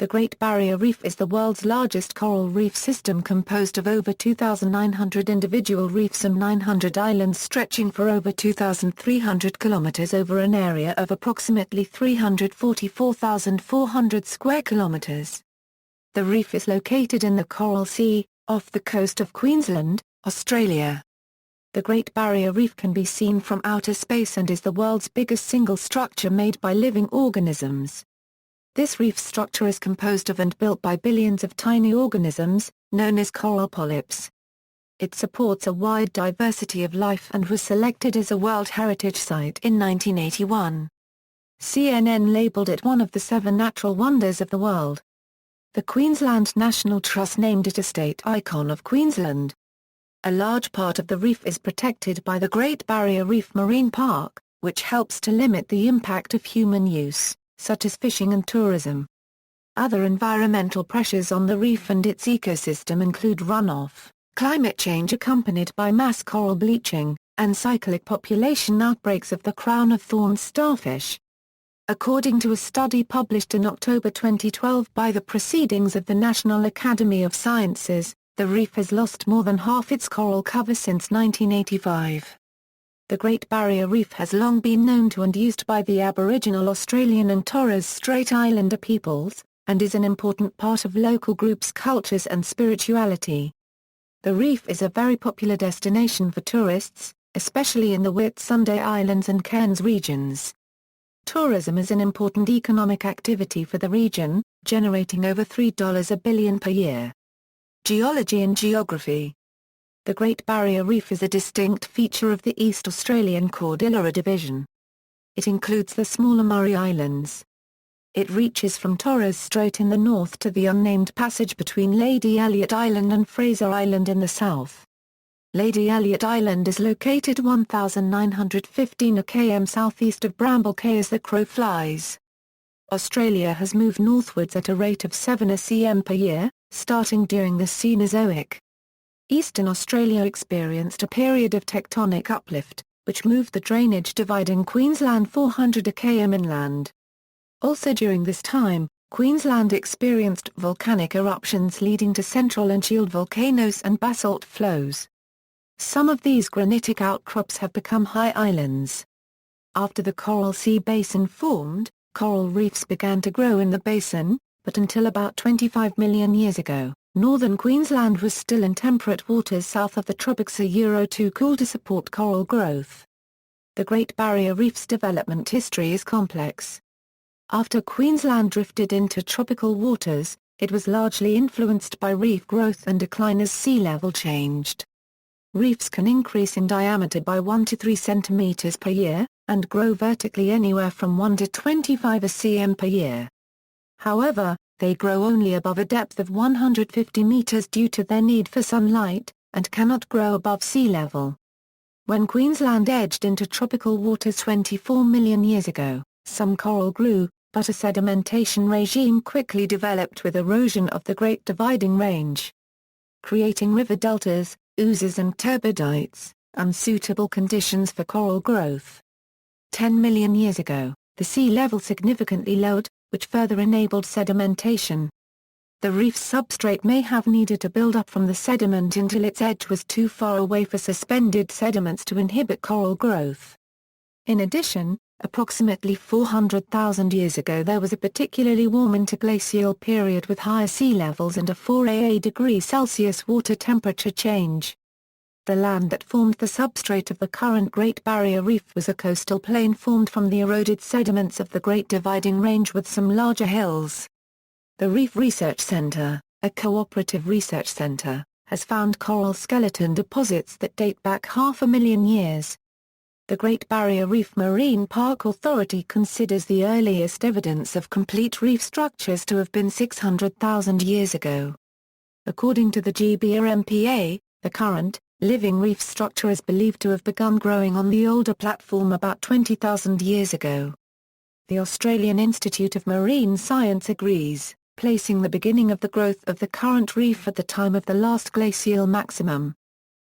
The Great Barrier Reef is the world's largest coral reef system composed of over 2,900 individual reefs and 900 islands stretching for over 2,300 kilometers over an area of approximately 344,400 square kilometers. The reef is located in the Coral Sea, off the coast of Queensland, Australia. The Great Barrier Reef can be seen from outer space and is the world's biggest single structure made by living organisms. This reef structure is composed of and built by billions of tiny organisms, known as coral polyps. It supports a wide diversity of life and was selected as a World Heritage Site in 1981. CNN labelled it one of the 7 natural wonders of the world. The Queensland National Trust named it a state icon of Queensland. A large part of the reef is protected by the Great Barrier Reef Marine Park, which helps to limit the impact of human use, such as fishing and tourism. Other environmental pressures on the reef and its ecosystem include runoff, climate change accompanied by mass coral bleaching, and cyclic population outbreaks of the crown of thorns starfish. According to a study published in October 2012 by the Proceedings of the National Academy of Sciences, the reef has lost more than half its coral cover since 1985. The Great Barrier Reef has long been known to and used by the Aboriginal Australian and Torres Strait Islander peoples, and is an important part of local groups' cultures and spirituality. The reef is a very popular destination for tourists, especially in the Whitsunday Islands and Cairns regions. Tourism is an important economic activity for the region, generating over $3 billion per year. Geology and Geography. The Great Barrier Reef is a distinct feature of the East Australian Cordillera Division. It includes the smaller Murray Islands. It reaches from Torres Strait in the north to the unnamed passage between Lady Elliot Island and Fraser Island in the south. Lady Elliot Island is located 1,915 km southeast of Bramble Cay as the crow flies. Australia has moved northwards at a rate of 7 cm per year, starting during the Cenozoic. Eastern Australia experienced a period of tectonic uplift, which moved the drainage divide in Queensland 400 km inland. Also during this time, Queensland experienced volcanic eruptions leading to central and shield volcanoes and basalt flows. Some of these granitic outcrops have become high islands. After the Coral Sea Basin formed, coral reefs began to grow in the basin, but until about 25 million years ago, northern Queensland was still in temperate waters south of the tropics, too cool to support coral growth. The Great Barrier Reef's development history is complex. After Queensland drifted into tropical waters, it was largely influenced by reef growth and decline as sea level changed. Reefs can increase in diameter by 1 to 3 centimeters per year, and grow vertically anywhere from 1 to 25 cm per year. However, they grow only above a depth of 150 meters due to their need for sunlight, and cannot grow above sea level. When Queensland edged into tropical waters 24 million years ago, some coral grew, but a sedimentation regime quickly developed with erosion of the Great Dividing Range, creating river deltas, oozes and turbidites, unsuitable conditions for coral growth. 10 million years ago, the sea level significantly lowered, which further enabled sedimentation. The reef's substrate may have needed to build up from the sediment until its edge was too far away for suspended sediments to inhibit coral growth. In addition, approximately 400,000 years ago there was a particularly warm interglacial period with higher sea levels and a 4 degrees Celsius water temperature change. The land that formed the substrate of the current Great Barrier Reef was a coastal plain formed from the eroded sediments of the Great Dividing Range with some larger hills. The Reef Research Centre, a cooperative research centre, has found coral skeleton deposits that date back 500,000 years. The Great Barrier Reef Marine Park Authority considers the earliest evidence of complete reef structures to have been 600,000 years ago. According to the GBRMPA, the current, living reef structure is believed to have begun growing on the older platform about 20,000 years ago. The Australian Institute of Marine Science agrees, placing the beginning of the growth of the current reef at the time of the last glacial maximum.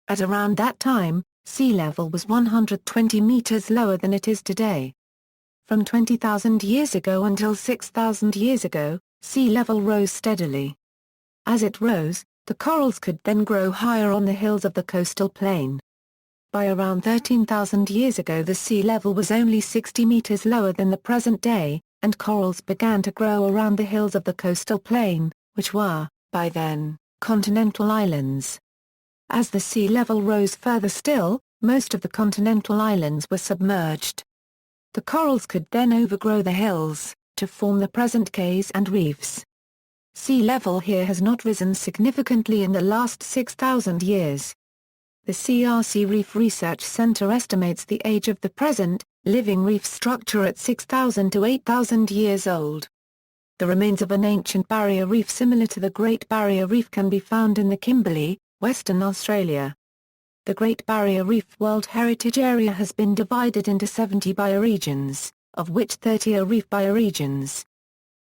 At around that time, sea level was 120 meters lower than it is today. From 20,000 years ago until 6,000 years ago, Sea level rose steadily. As it rose, the corals could then grow higher on the hills of the coastal plain. By around 13,000 years ago the sea level was only 60 meters lower than the present day, and corals began to grow around the hills of the coastal plain, which were, by then, continental islands. As the sea level rose further still, most of the continental islands were submerged. The corals could then overgrow the hills, to form the present cays and reefs. Sea level here has not risen significantly in the last 6,000 years. The CRC Reef Research Center estimates the age of the present, living reef structure at 6,000 to 8,000 years old. The remains of an ancient barrier reef similar to the Great Barrier Reef can be found in the Kimberley, Western Australia. The Great Barrier Reef World Heritage Area has been divided into 70 bioregions, of which 30 are reef bioregions.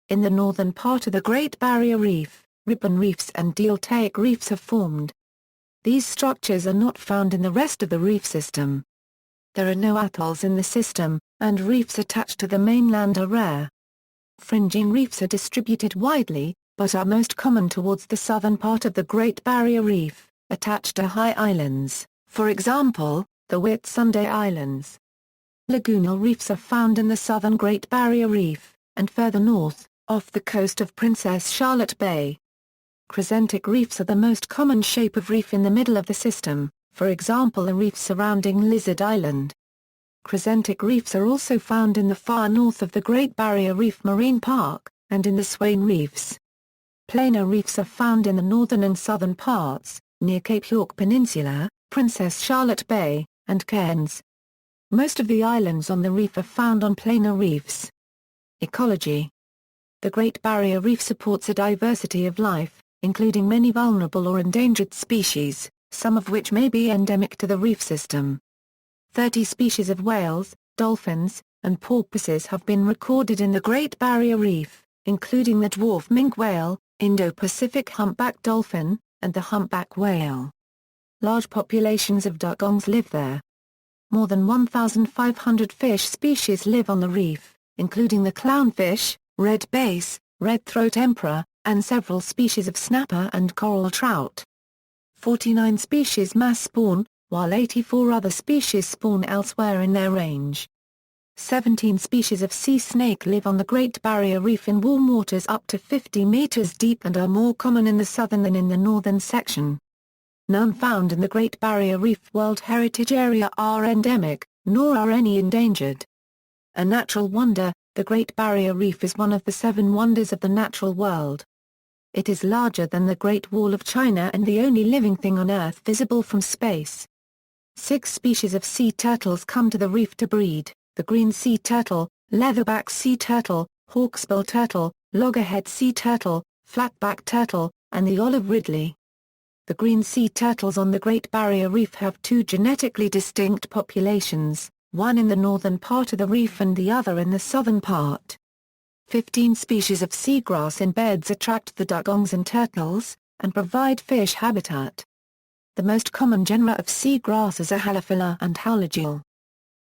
In the northern part of the Great Barrier Reef, ribbon reefs and deltaic reefs have formed. These structures are not found in the rest of the reef system. There are no atolls in the system, and reefs attached to the mainland are rare. Fringing reefs are distributed widely, but are most common towards the southern part of the Great Barrier Reef, attached to high islands, for example, the Whitsunday Islands. Lagoonal reefs are found in the southern Great Barrier Reef, and further north, off the coast of Princess Charlotte Bay. Crescentic reefs are the most common shape of reef in the middle of the system, for example a reef surrounding Lizard Island. Crescentic reefs are also found in the far north of the Great Barrier Reef Marine Park, and in the Swain Reefs. Planar reefs are found in the northern and southern parts, near Cape York Peninsula, Princess Charlotte Bay, and Cairns. Most of the islands on the reef are found on planar reefs. Ecology. The Great Barrier Reef supports a diversity of life, including many vulnerable or endangered species, some of which may be endemic to the reef system. 30 species of whales, dolphins, and porpoises have been recorded in the Great Barrier Reef, including the dwarf minke whale, Indo-Pacific humpback dolphin, and the humpback whale. Large populations of dugongs live there. More than 1,500 fish species live on the reef, including the clownfish, red bass, red-throat emperor, and several species of snapper and coral trout. 49 species mass spawn, while 84 other species spawn elsewhere in their range. 17 species of sea snake live on the Great Barrier Reef in warm waters up to 50 meters deep and are more common in the southern than in the northern section. None found in the Great Barrier Reef World Heritage Area are endemic, nor are any endangered. A natural wonder, the Great Barrier Reef is one of the 7 wonders of the natural world. It is larger than the Great Wall of China and the only living thing on Earth visible from space. 6 species of sea turtles come to the reef to breed: the green sea turtle, leatherback sea turtle, hawksbill turtle, loggerhead sea turtle, flatback turtle, and the olive ridley. The green sea turtles on the Great Barrier Reef have 2 genetically distinct populations, one in the northern part of the reef and the other in the southern part. 15 species of seagrass in beds attract the dugongs and turtles, and provide fish habitat. The most common genera of seagrasses are Halophila and Halogeal.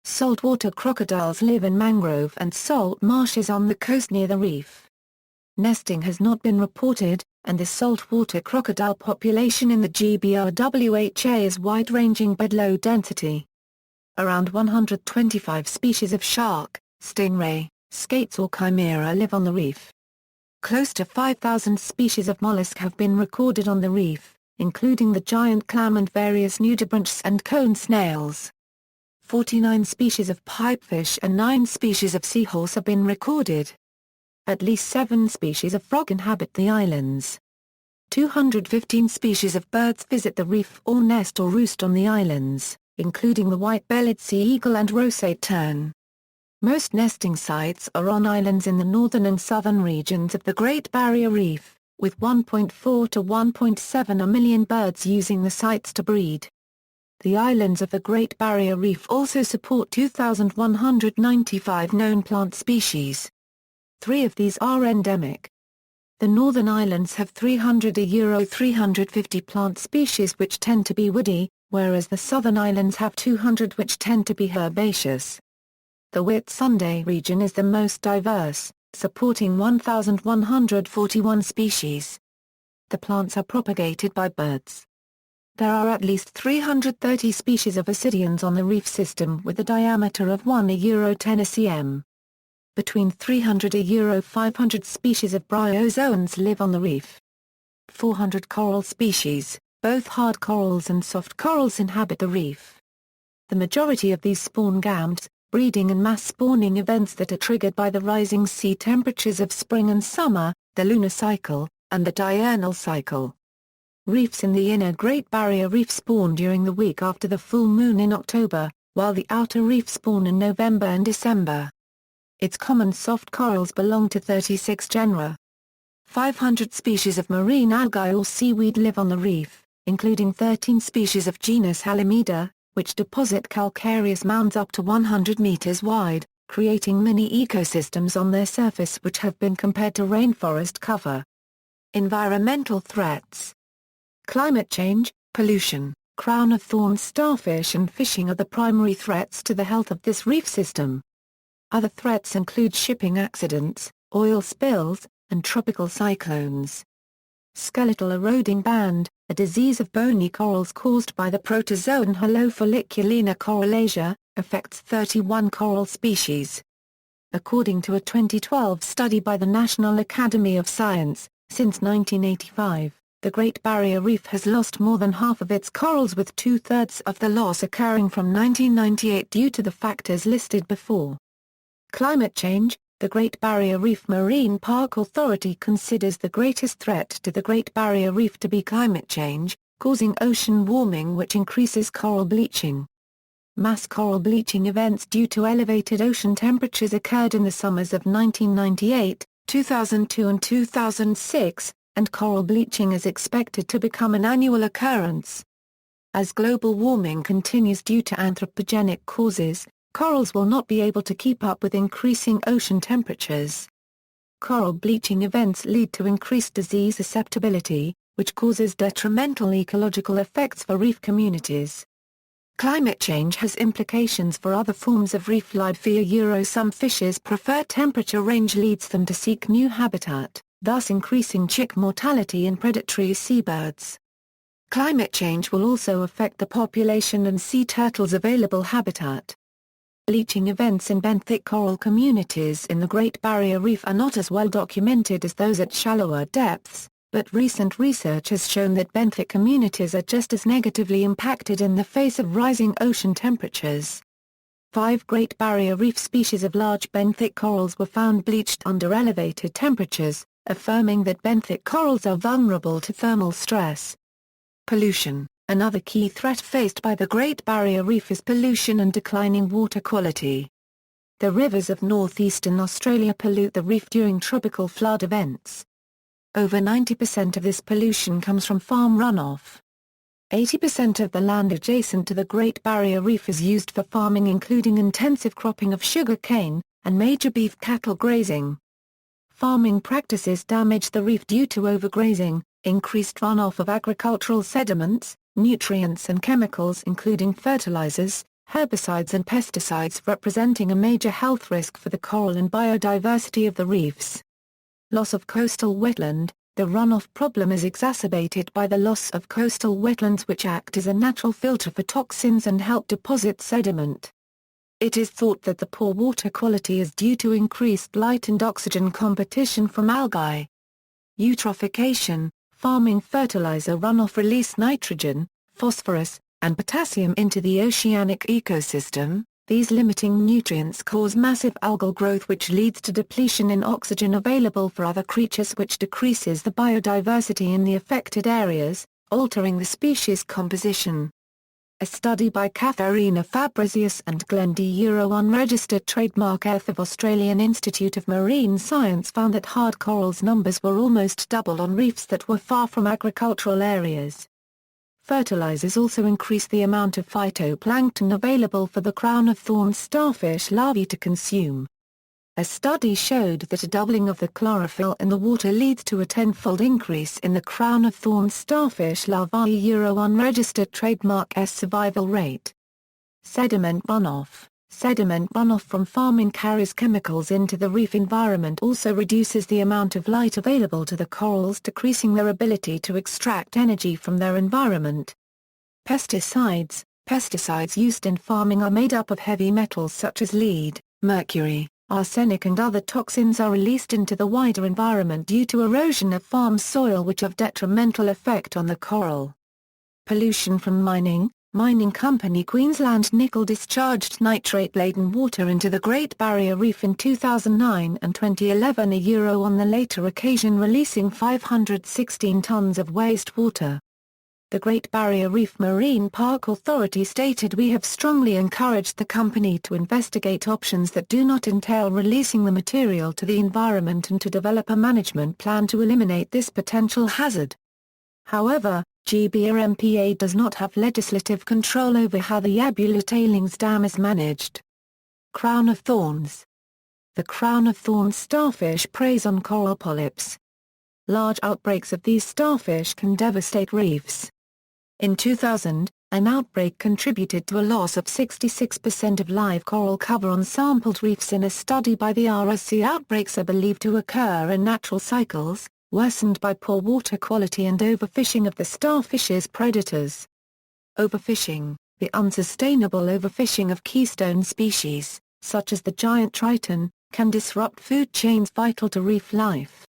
Saltwater crocodiles live in mangrove and salt marshes on the coast near the reef. Nesting has not been reported, and the saltwater crocodile population in the GBRWHA is wide-ranging but low density. Around 125 species of shark, stingray, skates or chimera live on the reef. Close to 5,000 species of mollusk have been recorded on the reef, including the giant clam and various nudibranchs and cone snails. 49 species of pipefish and 9 species of seahorse have been recorded. At least 7 species of frog inhabit the islands. 215 species of birds visit the reef or nest or roost on the islands, including the white-bellied sea eagle and roseate tern. Most nesting sites are on islands in the northern and southern regions of the Great Barrier Reef, with 1.4 to 1.7 million birds using the sites to breed. The islands of the Great Barrier Reef also support 2,195 known plant species. 3 of these are endemic. The northern islands have 350 plant species which tend to be woody, whereas the southern islands have 200 which tend to be herbaceous. The Whitsunday region is the most diverse, supporting 1,141 species. The plants are propagated by birds. There are at least 330 species of ascidians on the reef system with a diameter of 1 to 10 cm. Between 300 to 500 species of bryozoans live on the reef. 400 coral species, both hard corals and soft corals, inhabit the reef. The majority of these spawn gametes, breeding and mass spawning events that are triggered by the rising sea temperatures of spring and summer, the lunar cycle, and the diurnal cycle. Reefs in the inner Great Barrier Reef spawn during the week after the full moon in October, while the outer reef spawn in November and December. Its common soft corals belong to 36 genera. 500 species of marine algae or seaweed live on the reef, including 13 species of genus Halimeda, which deposit calcareous mounds up to 100 meters wide, creating mini ecosystems on their surface which have been compared to rainforest cover. Environmental threats. Climate change, pollution, crown of thorns starfish and fishing are the primary threats to the health of this reef system. Other threats include shipping accidents, oil spills, and tropical cyclones. Skeletal eroding band, a disease of bony corals caused by the protozoan Halofolliculina corallacea, affects 31 coral species. According to a 2012 study by the National Academy of Science, since 1985, the Great Barrier Reef has lost more than half of its corals, with two-thirds of the loss occurring from 1998 due to the factors listed before. Climate change. The Great Barrier Reef Marine Park Authority considers the greatest threat to the Great Barrier Reef to be climate change, causing ocean warming which increases coral bleaching. Mass coral bleaching events due to elevated ocean temperatures occurred in the summers of 1998, 2002 and 2006, and coral bleaching is expected to become an annual occurrence. As global warming continues due to anthropogenic causes, corals will not be able to keep up with increasing ocean temperatures. Coral bleaching events lead to increased disease susceptibility, which causes detrimental ecological effects for reef communities. Climate change has implications for other forms of reef life. Some fishes' preferred temperature range leads them to seek new habitat, thus increasing chick mortality in predatory seabirds. Climate change will also affect the population and sea turtles' available habitat. Bleaching events in benthic coral communities in the Great Barrier Reef are not as well documented as those at shallower depths, but recent research has shown that benthic communities are just as negatively impacted in the face of rising ocean temperatures. 5 Great Barrier Reef species of large benthic corals were found bleached under elevated temperatures, affirming that benthic corals are vulnerable to thermal stress. Pollution. Another key threat faced by the Great Barrier Reef is pollution and declining water quality. The rivers of northeastern Australia pollute the reef during tropical flood events. Over 90% of this pollution comes from farm runoff. 80% of the land adjacent to the Great Barrier Reef is used for farming, including intensive cropping of sugar cane, and major beef cattle grazing. Farming practices damage the reef due to overgrazing, increased runoff of agricultural sediments, nutrients and chemicals including fertilizers, herbicides and pesticides, representing a major health risk for the coral and biodiversity of the reefs. Loss of coastal wetland. The runoff problem is exacerbated by the loss of coastal wetlands, which act as a natural filter for toxins and help deposit sediment. It is thought that the poor water quality is due to increased light and oxygen competition from algae. Eutrophication. Farming fertilizer runoff release nitrogen, phosphorus, and potassium into the oceanic ecosystem. These limiting nutrients cause massive algal growth, which leads to depletion in oxygen available for other creatures, which decreases the biodiversity in the affected areas, altering the species composition. A study by Katharina Fabricius and Glenn D. unregistered trademark F of Australian Institute of Marine Science found that hard corals numbers were almost double on reefs that were far from agricultural areas. Fertilizers also increase the amount of phytoplankton available for the crown of thorns starfish larvae to consume. A study showed that a doubling of the chlorophyll in the water leads to a tenfold increase in the crown of thorns starfish larvae. Unregistered trademark S survival rate. Sediment runoff. Sediment runoff from farming carries chemicals into the reef environment, also reduces the amount of light available to the corals, decreasing their ability to extract energy from their environment. Pesticides. Pesticides used in farming are made up of heavy metals such as lead, mercury, arsenic and other toxins are released into the wider environment due to erosion of farm soil, which have detrimental effect on the coral. Pollution from mining. Mining company Queensland Nickel discharged nitrate-laden water into the Great Barrier Reef in 2009 and 2011 on the later occasion releasing 516 tonnes of wastewater. The Great Barrier Reef Marine Park Authority stated, "We have strongly encouraged the company to investigate options that do not entail releasing the material to the environment and to develop a management plan to eliminate this potential hazard." However, GBRMPA does not have legislative control over how the Abbot tailings dam is managed. Crown of thorns. The crown of thorns starfish preys on coral polyps. Large outbreaks of these starfish can devastate reefs. In 2000, an outbreak contributed to a loss of 66% of live coral cover on sampled reefs in a study by the RSC. Outbreaks are believed to occur in natural cycles, worsened by poor water quality and overfishing of the starfish's predators. Overfishing. The unsustainable overfishing of keystone species, such as the giant triton, can disrupt food chains vital to reef life.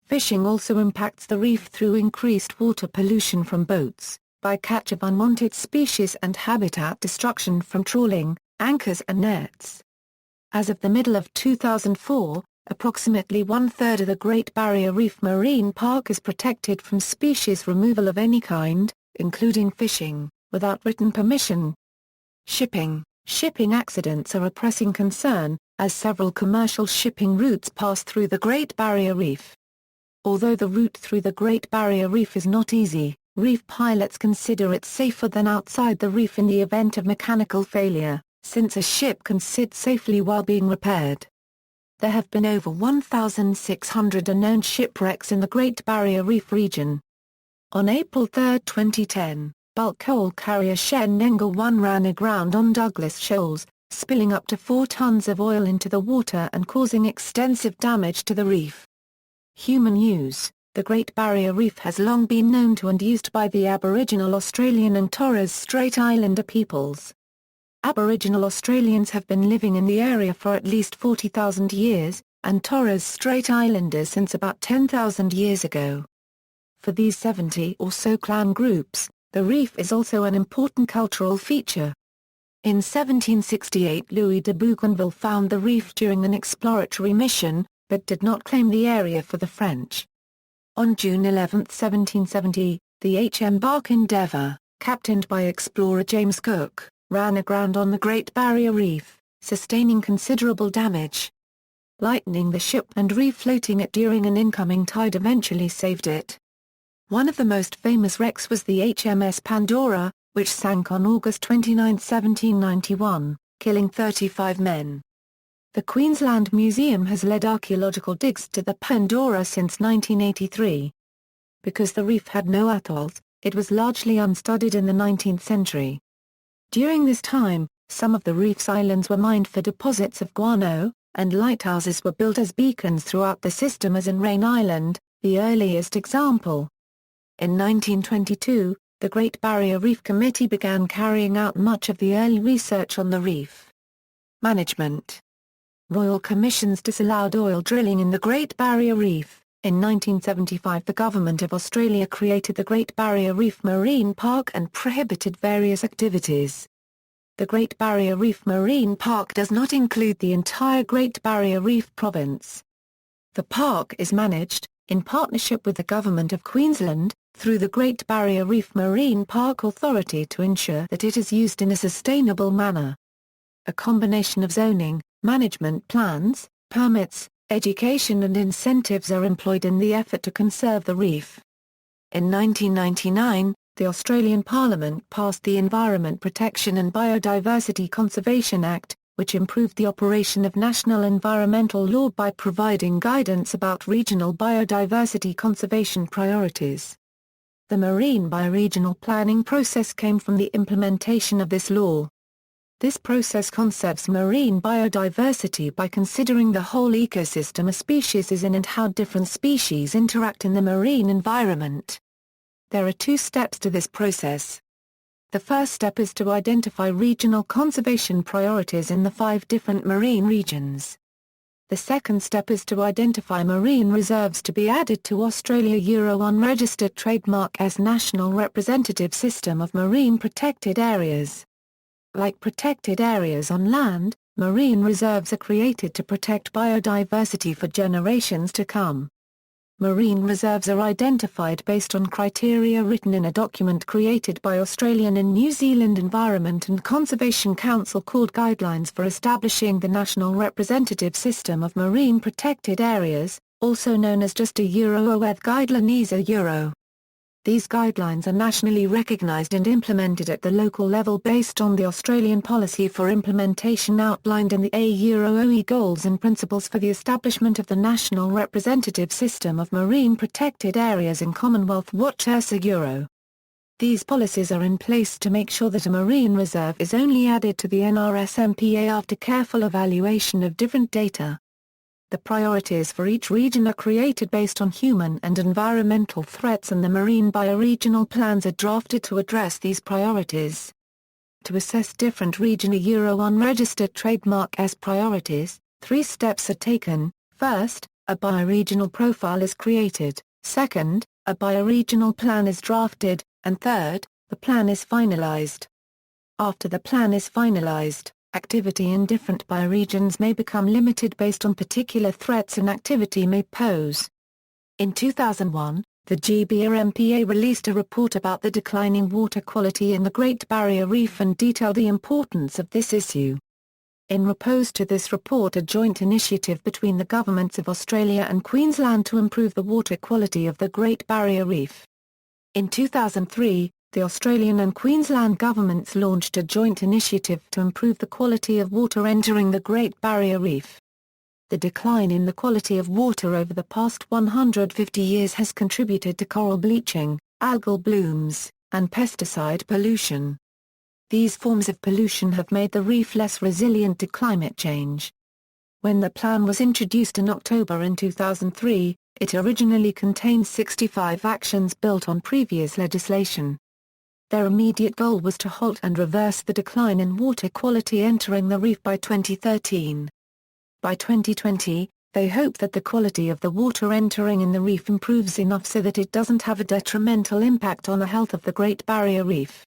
Fishing also impacts the reef through increased water pollution from boats, bycatch of unwanted species and habitat destruction from trawling, anchors and nets. As of the middle of 2004, approximately one-third of the Great Barrier Reef Marine Park is protected from species removal of any kind, including fishing, without written permission. Shipping. Shipping accidents are a pressing concern, as several commercial shipping routes pass through the Great Barrier Reef. Although the route through the Great Barrier Reef is not easy, reef pilots consider it safer than outside the reef in the event of mechanical failure, since a ship can sit safely while being repaired. There have been over 1,600 unknown shipwrecks in the Great Barrier Reef region. On April 3, 2010, bulk coal carrier Shenango 1 ran aground on Douglas Shoals, spilling up to 4 tons of oil into the water and causing extensive damage to the reef. Human use. The Great Barrier Reef has long been known to and used by the Aboriginal Australian and Torres Strait Islander peoples. Aboriginal Australians have been living in the area for at least 40,000 years, and Torres Strait Islanders since about 10,000 years ago. For these 70 or so clan groups, the reef is also an important cultural feature. In 1768 Louis de Bougainville found the reef during an exploratory mission, but did not claim the area for the French. On June 11, 1770, the HM bark Endeavour, captained by explorer James Cook, ran aground on the Great Barrier Reef, sustaining considerable damage. Lightening the ship and refloating it during an incoming tide eventually saved it. One of the most famous wrecks was the Hms Pandora, which sank on August 29, 1791, killing 35 men. The Queensland Museum has led archaeological digs to the Pandora since 1983. Because the reef had no atolls, it was largely unstudied in the 19th century. During this time, some of the reef's islands were mined for deposits of guano, and lighthouses were built as beacons throughout the system, as in Rain Island, the earliest example. In 1922, the Great Barrier Reef Committee began carrying out much of the early research on the reef. Management. Royal Commissions disallowed oil drilling in the Great Barrier Reef. In 1975 the Government of Australia created the Great Barrier Reef Marine Park and prohibited various activities. The Great Barrier Reef Marine Park does not include the entire Great Barrier Reef province. The park is managed, in partnership with the Government of Queensland, through the Great Barrier Reef Marine Park Authority to ensure that it is used in a sustainable manner. A combination of zoning, management plans, permits, education and incentives are employed in the effort to conserve the reef. In 1999, the Australian Parliament passed the Environment Protection and Biodiversity Conservation Act, which improved the operation of national environmental law by providing guidance about regional biodiversity conservation priorities. The marine bioregional planning process came from the implementation of this law. This process conserves marine biodiversity by considering the whole ecosystem a species is in and how different species interact in the marine environment. There are two steps to this process. The first step is to identify regional conservation priorities in the 5 different marine regions. The second step is to identify marine reserves to be added to Australia unregistered trademark as National Representative System of Marine Protected Areas. Like protected areas on land, marine reserves are created to protect biodiversity for generations to come. Marine reserves are identified based on criteria written in a document created by Australian and New Zealand Environment and Conservation Council called Guidelines for Establishing the National Representative System of Marine Protected Areas, also known as just a OED Guidelines Euro. These guidelines are nationally recognised and implemented at the local level based on the Australian policy for implementation outlined in the OE Goals and Principles for the Establishment of the National Representative System of Marine Protected Areas in Commonwealth Watch Euro. These policies are in place to make sure that a marine reserve is only added to the NRSMPA after careful evaluation of different data. The priorities for each region are created based on human and environmental threats, and the marine bioregional plans are drafted to address these priorities. To assess different region unregistered trademark as priorities, 3 steps are taken. First, a bioregional profile is created. Second, a bioregional plan is drafted, and third, the plan is finalized. After the plan is finalized, activity in different bioregions may become limited based on particular threats an activity may pose. In 2001, the GBRMPA released a report about the declining water quality in the Great Barrier Reef and detailed the importance of this issue. In response to this report, a joint initiative between the governments of Australia and Queensland to improve the water quality of the Great Barrier Reef. In 2003, the Australian and Queensland governments launched a joint initiative to improve the quality of water entering the Great Barrier Reef. The decline in the quality of water over the past 150 years has contributed to coral bleaching, algal blooms, and pesticide pollution. These forms of pollution have made the reef less resilient to climate change. When the plan was introduced in October in 2003, it originally contained 65 actions built on previous legislation. Their immediate goal was to halt and reverse the decline in water quality entering the reef by 2013. By 2020, they hope that the quality of the water entering in the reef improves enough so that it doesn't have a detrimental impact on the health of the Great Barrier Reef.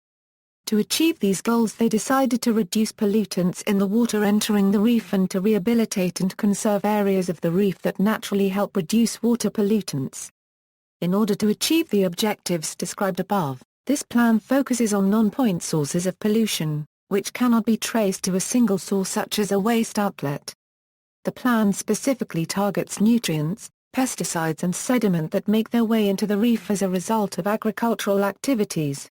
To achieve these goals, they decided to reduce pollutants in the water entering the reef and to rehabilitate and conserve areas of the reef that naturally help reduce water pollutants. In order to achieve the objectives described above, this plan focuses on non-point sources of pollution, which cannot be traced to a single source such as a waste outlet. The plan specifically targets nutrients, pesticides and sediment that make their way into the reef as a result of agricultural activities.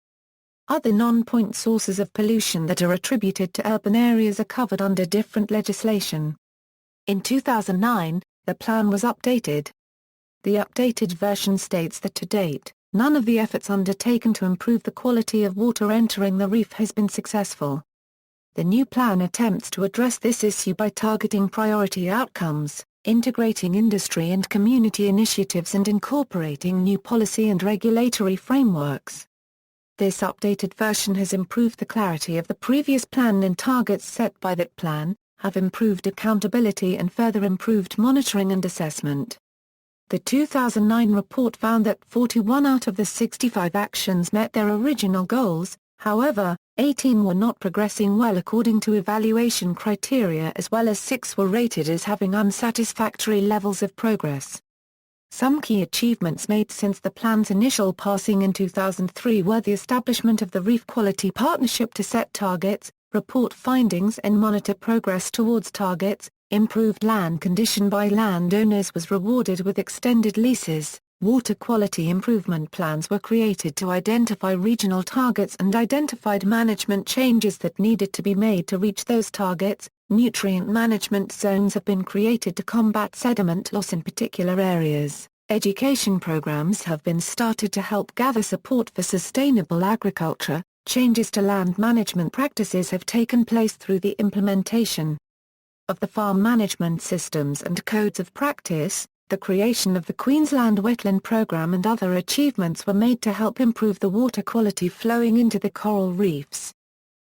Other non-point sources of pollution that are attributed to urban areas are covered under different legislation. In 2009, the plan was updated. The updated version states that to date, none of the efforts undertaken to improve the quality of water entering the reef has been successful. The new plan attempts to address this issue by targeting priority outcomes, integrating industry and community initiatives and incorporating new policy and regulatory frameworks. This updated version has improved the clarity of the previous plan and targets set by that plan, have improved accountability and further improved monitoring and assessment. The 2009 report found that 41 out of the 65 actions met their original goals, however, 18 were not progressing well according to evaluation criteria, as well as 6 were rated as having unsatisfactory levels of progress. Some key achievements made since the plan's initial passing in 2003 were the establishment of the Reef Quality Partnership to set targets, report findings and monitor progress towards targets. Improved land condition by landowners was rewarded with extended leases. Water quality improvement plans were created to identify regional targets and identified management changes that needed to be made to reach those targets. Nutrient management zones have been created to combat sediment loss in particular areas. Education programs have been started to help gather support for sustainable agriculture. changes to land management practices have taken place through the implementation of the farm management systems and codes of practice. The creation of the Queensland Wetland Programme and other achievements were made to help improve the water quality flowing into the coral reefs.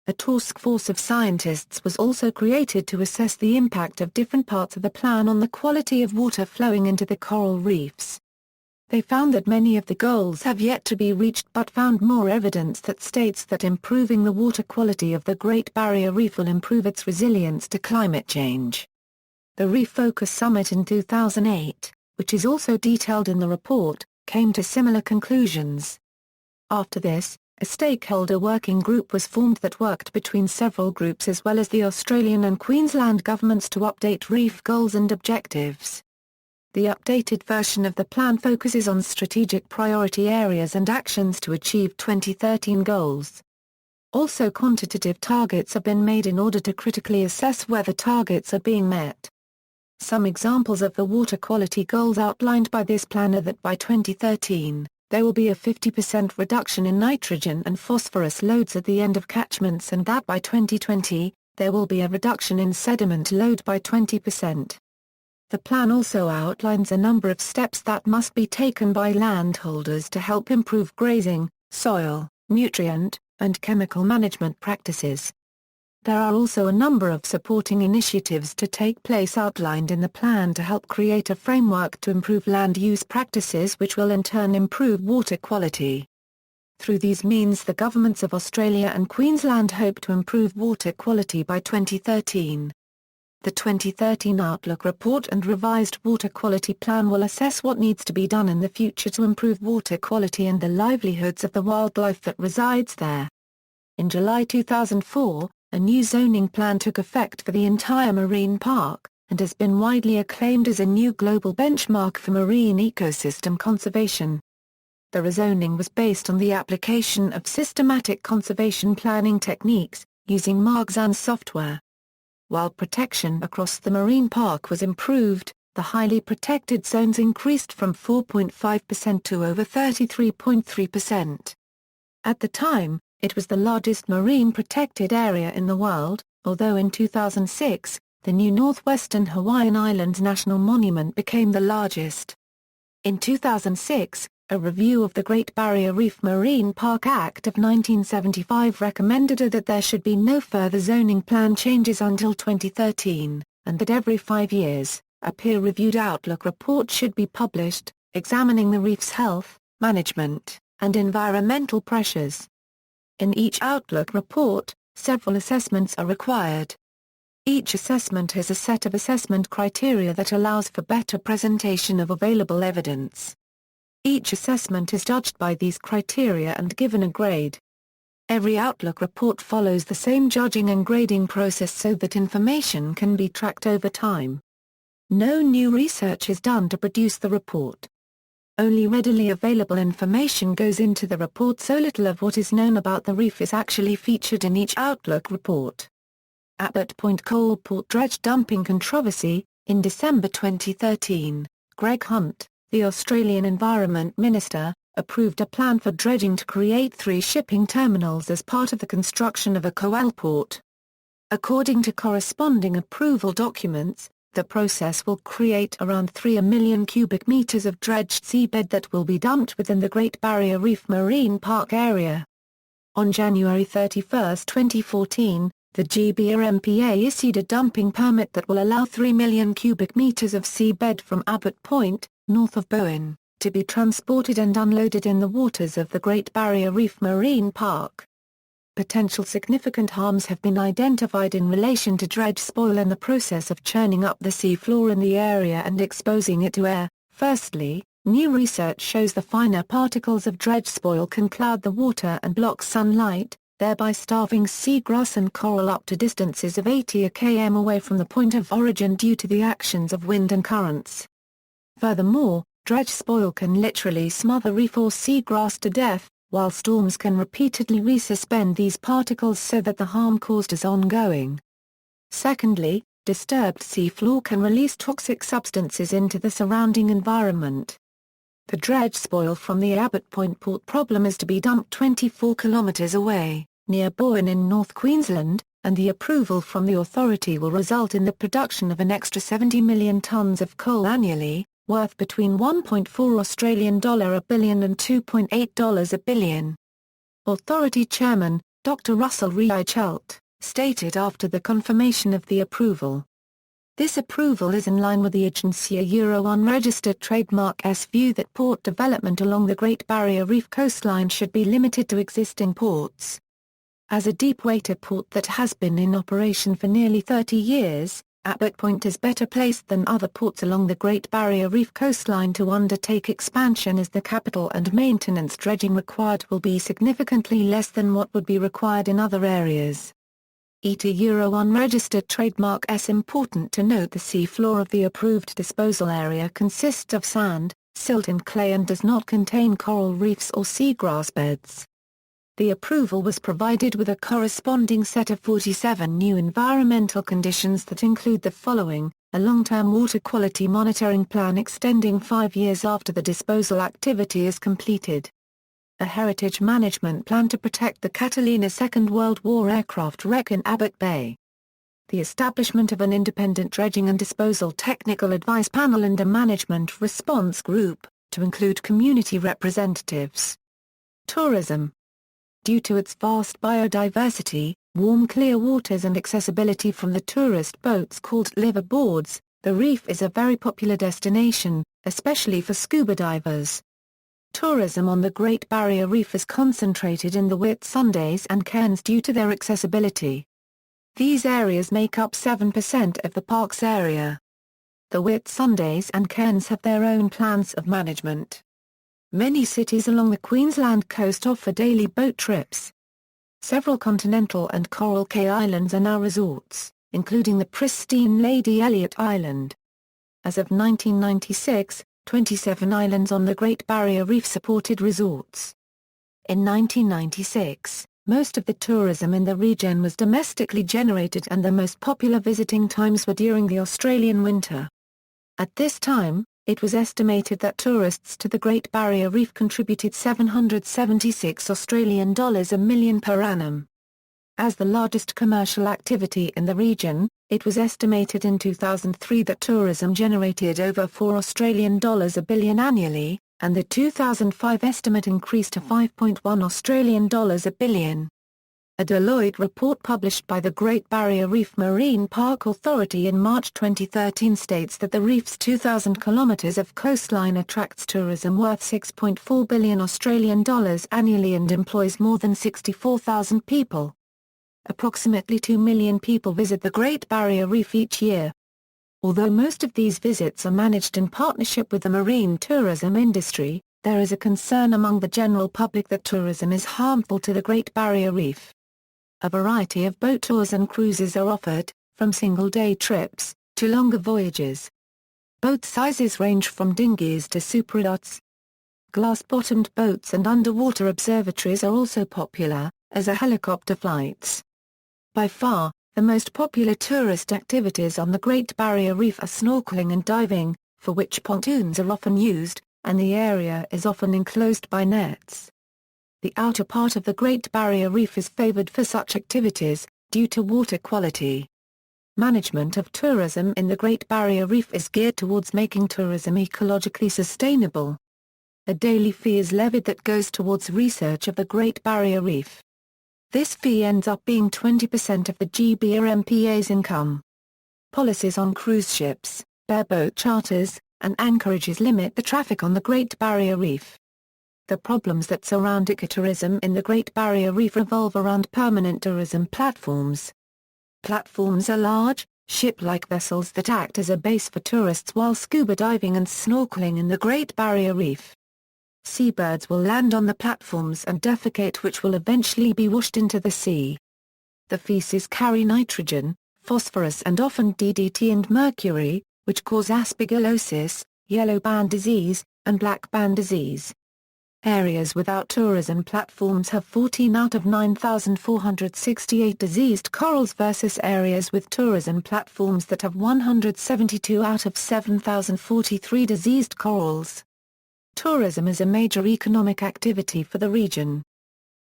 A task force of scientists was also created to assess the impact of different parts of the plan on the quality of water flowing into the coral reefs. They found that many of the goals have yet to be reached, but found more evidence that states that improving the water quality of the Great Barrier Reef will improve its resilience to climate change. The Refocus Summit in 2008, which is also detailed in the report, came to similar conclusions. After this, a stakeholder working group was formed that worked between several groups as well as the Australian and Queensland governments to update reef goals and objectives. The updated version of the plan focuses on strategic priority areas and actions to achieve 2013 goals. Also, quantitative targets have been made in order to critically assess whether targets are being met. Some examples of the water quality goals outlined by this plan are that by 2013, there will be a 50% reduction in nitrogen and phosphorus loads at the end of catchments, and that by 2020, there will be a reduction in sediment load by 20%. The plan also outlines a number of steps that must be taken by landholders to help improve grazing, soil, nutrient, and chemical management practices. There are also a number of supporting initiatives to take place outlined in the plan to help create a framework to improve land use practices, which will in turn improve water quality. Through these means, the governments of Australia and Queensland hope to improve water quality by 2013. The 2013 Outlook Report and revised water quality plan will assess what needs to be done in the future to improve water quality and the livelihoods of the wildlife that resides there. In July 2004, a new zoning plan took effect for the entire marine park, and has been widely acclaimed as a new global benchmark for marine ecosystem conservation. The rezoning was based on the application of systematic conservation planning techniques, using Markzan software. While protection across the marine park was improved, the highly protected zones increased from 4.5% to over 33.3%. At the time, it was the largest marine protected area in the world, although in 2006, the new Northwestern Hawaiian Islands National Monument became the largest. In 2006, a review of the Great Barrier Reef Marine Park Act of 1975 recommended that there should be no further zoning plan changes until 2013, and that every 5 years, a peer-reviewed Outlook report should be published, examining the reef's health, management, and environmental pressures. In each Outlook report, several assessments are required. Each assessment has a set of assessment criteria that allows for better presentation of available evidence. Each assessment is judged by these criteria and given a grade. Every Outlook report follows the same judging and grading process so that information can be tracked over time. No new research is done to produce the report. Only readily available information goes into the report, so little of what is known about the reef is actually featured in each Outlook report. Abbot Point Coalport dredge dumping controversy. In December 2013, Greg Hunt, the Australian Environment Minister, approved a plan for dredging to create 3 shipping terminals as part of the construction of a Coalport. According to corresponding approval documents, the process will create around 3 million cubic metres of dredged seabed that will be dumped within the Great Barrier Reef Marine Park area. On January 31, 2014, the GBRMPA issued a dumping permit that will allow 3 million cubic metres of seabed from Abbot Point, north of Bowen, to be transported and unloaded in the waters of the Great Barrier Reef Marine Park. Potential significant harms have been identified in relation to dredge spoil and the process of churning up the seafloor in the area and exposing it to air. Firstly, new research shows the finer particles of dredge spoil can cloud the water and block sunlight, thereby starving seagrass and coral up to distances of 80 km away from the point of origin due to the actions of wind and currents. Furthermore, dredge spoil can literally smother reef or seagrass to death, while storms can repeatedly resuspend these particles so that the harm caused is ongoing. Secondly, disturbed seafloor can release toxic substances into the surrounding environment. The dredge spoil from the Abbot Point port problem is to be dumped 24 kilometres away, near Boyne in North Queensland, and the approval from the authority will result in the production of an extra 70 million tonnes of coal annually, worth between $1.4 billion and $2.8 billion. Authority Chairman, Dr. Russell Reichelt, stated after the confirmation of the approval. This approval is in line with the Agency Euro-1 registered trademark's view that port development along the Great Barrier Reef coastline should be limited to existing ports. As a deep-water port that has been in operation for nearly 30 years, Abbot Point is better placed than other ports along the Great Barrier Reef coastline to undertake expansion, as the capital and maintenance dredging required will be significantly less than what would be required in other areas. ETA Euro-1 registered trademark S. Important to note, the sea floor of the approved disposal area consists of sand, silt and clay and does not contain coral reefs or seagrass beds. The approval was provided with a corresponding set of 47 new environmental conditions that include the following: a long-term water quality monitoring plan extending 5 years after the disposal activity is completed. A heritage management plan to protect the Catalina Second World War aircraft wreck in Abbot Bay. The establishment of an independent dredging and disposal technical advice panel and a management response group, to include community representatives. Tourism. Due to its vast biodiversity, warm clear waters and accessibility from the tourist boats called liveaboards, the reef is a very popular destination, especially for scuba divers. Tourism on the Great Barrier Reef is concentrated in the Whitsundays and cairns due to their accessibility. These areas make up 7% of the park's area. The Whitsundays and cairns have their own plans of management. Many cities along the Queensland coast offer daily boat trips. Several continental and coral cay islands are now resorts, including the pristine Lady Elliot Island. As of 1996, 27 islands on the Great Barrier Reef supported resorts. In 1996, most of the tourism in the region was domestically generated and the most popular visiting times were during the Australian winter. At this time, it was estimated that tourists to the Great Barrier Reef contributed $776 a million per annum. As the largest commercial activity in the region, it was estimated in 2003 that tourism generated over $4 a billion annually, and the 2005 estimate increased to $5.1 a billion. A Deloitte report published by the Great Barrier Reef Marine Park Authority in March 2013 states that the reef's 2,000 kilometres of coastline attracts tourism worth $6.4 billion annually and employs more than 64,000 people. Approximately 2 million people visit the Great Barrier Reef each year. Although most of these visits are managed in partnership with the marine tourism industry, there is a concern among the general public that tourism is harmful to the Great Barrier Reef. A variety of boat tours and cruises are offered, from single-day trips to longer voyages. Boat sizes range from dinghies to superyachts. Glass-bottomed boats and underwater observatories are also popular, as are helicopter flights. By far, the most popular tourist activities on the Great Barrier Reef are snorkeling and diving, for which pontoons are often used, and the area is often enclosed by nets. The outer part of the Great Barrier Reef is favored for such activities, due to water quality. Management of tourism in the Great Barrier Reef is geared towards making tourism ecologically sustainable. A daily fee is levied that goes towards research of the Great Barrier Reef. This fee ends up being 20% of the GBRMPA's income. Policies on cruise ships, bareboat charters, and anchorages limit the traffic on the Great Barrier Reef. The problems that surround ecotourism in the Great Barrier Reef revolve around permanent tourism platforms. Platforms are large, ship-like vessels that act as a base for tourists while scuba diving and snorkeling in the Great Barrier Reef. Seabirds will land on the platforms and defecate, which will eventually be washed into the sea. The feces carry nitrogen, phosphorus and often DDT and mercury, which cause aspergillosis, yellow band disease, and black band disease. Areas without tourism platforms have 14 out of 9,468 diseased corals versus areas with tourism platforms that have 172 out of 7,043 diseased corals. Tourism is a major economic activity for the region.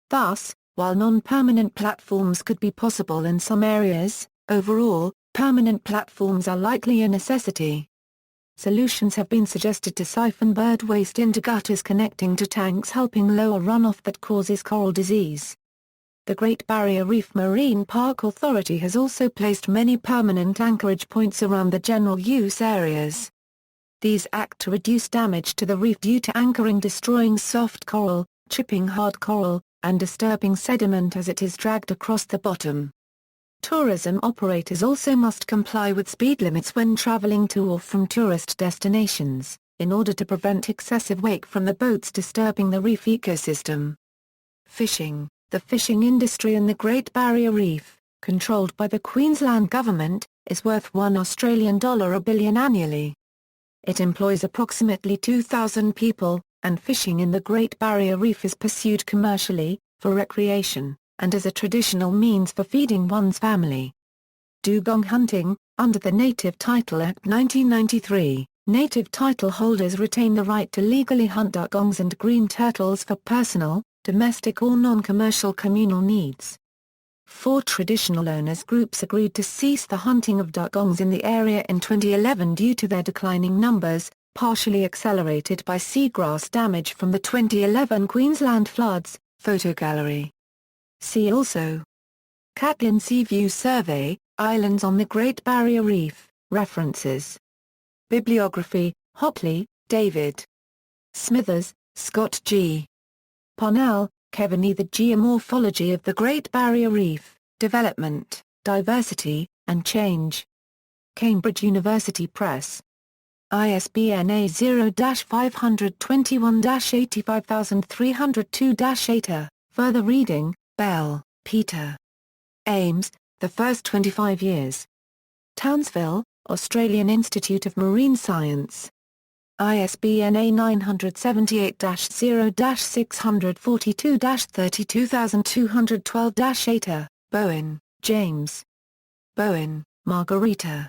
Thus, while non-permanent platforms could be possible in some areas, overall, permanent platforms are likely a necessity. Solutions have been suggested to siphon bird waste into gutters connecting to tanks, helping lower runoff that causes coral disease. The Great Barrier Reef Marine Park Authority has also placed many permanent anchorage points around the general use areas. These act to reduce damage to the reef due to anchoring destroying soft coral, chipping hard coral, and disturbing sediment as it is dragged across the bottom. Tourism operators also must comply with speed limits when traveling to or from tourist destinations, in order to prevent excessive wake from the boats disturbing the reef ecosystem. Fishing. The fishing industry in the Great Barrier Reef, controlled by the Queensland Government, is worth $1 billion annually. It employs approximately 2,000 people, and fishing in the Great Barrier Reef is pursued commercially, for recreation, and as a traditional means for feeding one's family. Dugong hunting. Under the Native Title Act 1993, native title holders retain the right to legally hunt dugongs and green turtles for personal, domestic or non-commercial communal needs. 4 traditional owners groups agreed to cease the hunting of dugongs in the area in 2011 due to their declining numbers, partially accelerated by seagrass damage from the 2011 Queensland floods. Photo gallery. See also: Catlin Sea View Survey, Islands on the Great Barrier Reef, References. Bibliography: Hopley, David. Smithers, Scott G. Parnell, Kevin E. The Geomorphology of the Great Barrier Reef, Development, Diversity, and Change. Cambridge University Press. ISBN A0-521-85302-8. Further reading: Bell, Peter. Ames, The First 25 Years. Townsville, Australian Institute of Marine Science. ISBN A978-0-642-32212-8. Bowen, James. Bowen, Margarita.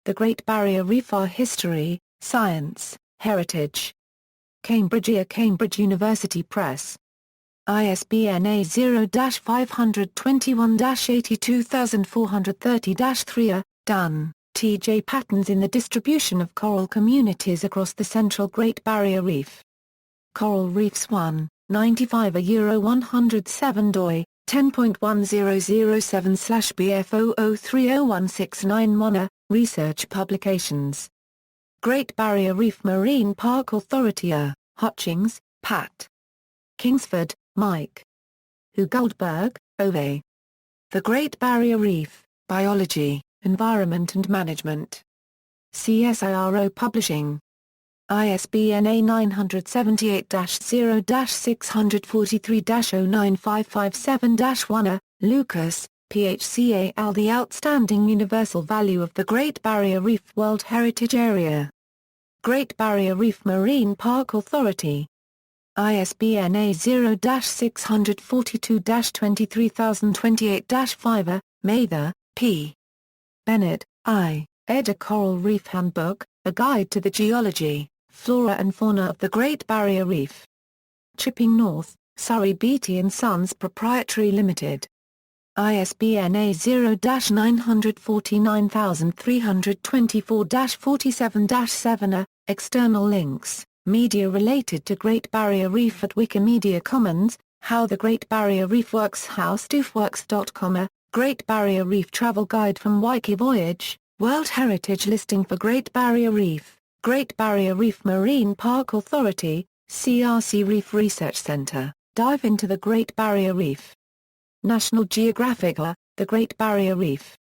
The Great Barrier Reef: Our History, Science, Heritage. Cambridge University Press. ISBN A0-521-82430-3. Dunn, T.J. Patterns in the Distribution of Coral Communities Across the Central Great Barrier Reef. Coral Reefs 1, 95 107 doi, 10.1007/BF00301691. Research Publications. Great Barrier Reef Marine Park Authority. Hutchings, Pat. Kingsford, Mike. Hu Goldberg, Ove. The Great Barrier Reef, Biology, Environment and Management. CSIRO Publishing. ISBN A978-0-643-09557-1. Lucas, PHCAL. The Outstanding Universal Value of the Great Barrier Reef World Heritage Area. Great Barrier Reef Marine Park Authority. ISBN A0-642-23028-5. Mather, P. Bennett, I. Ed. A Coral Reef Handbook, A Guide to the Geology, Flora and Fauna of the Great Barrier Reef. Chipping North, Surrey Beattie and Sons Proprietary Limited. ISBN A0-949324-47-7. External links, media related to Great Barrier Reef at Wikimedia Commons. How the Great Barrier Reef Works. HowStuffWorks.com. Great Barrier Reef Travel Guide from Wiki Voyage, World Heritage Listing for Great Barrier Reef, Great Barrier Reef Marine Park Authority, CRC Reef Research Center, Dive into the Great Barrier Reef. National Geographic. The Great Barrier Reef.